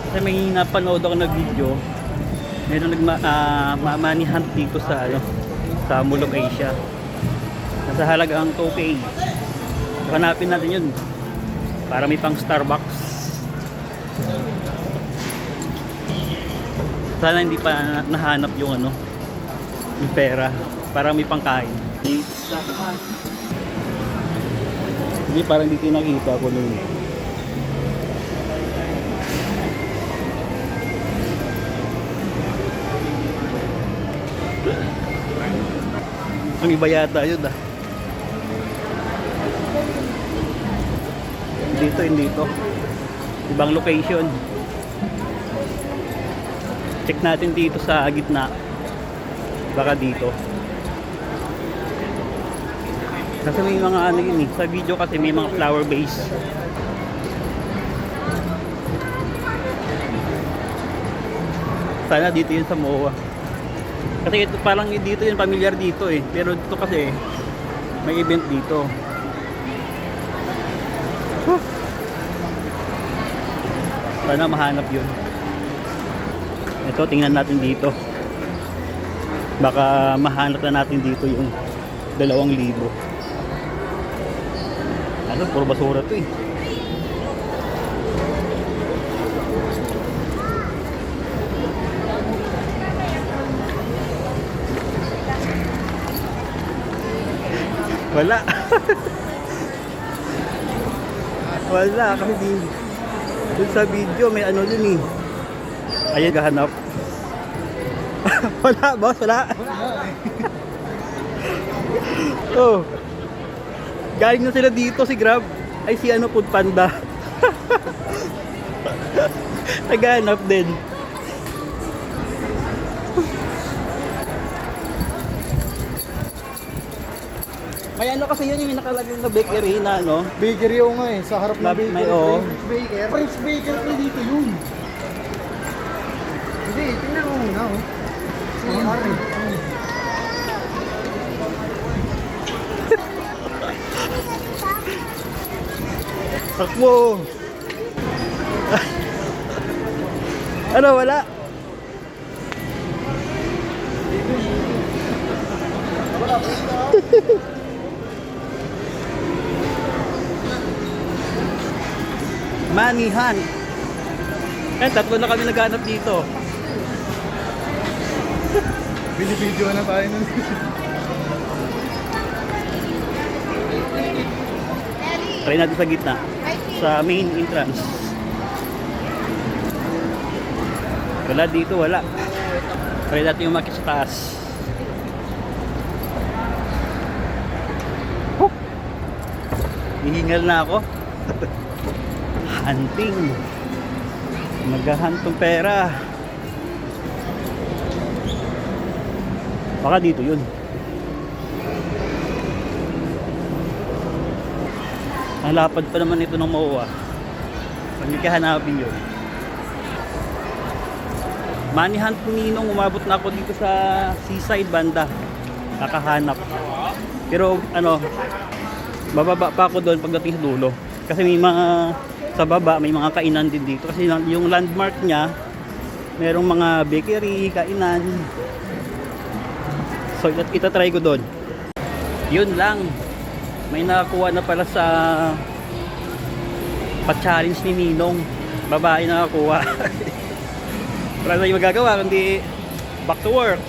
Kasi may napanood ako na video, meron money hunt dito sa sa Mall of Asia. Nasa halagang 2K. Hanapin natin yun para may pang Starbucks. Sana hindi pa nahanap yung yung pera para may pangkain. Hindi, parang dito nakita ko nun. Ang iba yata yun Hindi ito. Ibang location. Check natin dito sa gitna. Baka dito. Kasi may mga yun sa video kasi may mga flower base. Sana dito yun sa MOA. Kasi ito parang dito yun, familiar dito pero dito kasi may event dito. Sana mahanap yun. Ito, tingnan natin dito. Baka mahanap na natin dito yung 2,000. Puro basura to Wala. Wala kasi dun sa video may dun Ayan, gahanap. Wala, boss, wala. Oh. Galing na sila dito si Grab. Ay si Food Panda. Naghahanap din. May kasi yun yung nakalagay na bakery na Bakery nga sa harap ng bakery. May French baker. French baker pa dito yun. Hindi, tingnan mo muna Si Ari. Takbo! Wala? Money hunt. Tatlo na kami naghanap dito. Binibidyo na tayo nun. Try natin sa gitna. Sa main entrance. Wala dito, wala. Try natin yung makit sa taas. Hihingal na ako. Hunting. Maghahantong pera. Baka dito yun. Ang lapad pa naman ito ng MOA. Pag nagkahanapin yun. Money hunt Ninong, umabot na ako dito sa seaside banda. Nakahanap. Pero bababa pa ako doon pagdating sa dulo. Kasi may sa baba may mga kainan din dito. Kasi yung landmark niya, merong mga bakery, kainan. So itatry ko doon. Yun lang. May nakakuha na pala sa pa-challenge ni Ninong. Babae nakakuha. Wala na yung magagawa kundi back to work.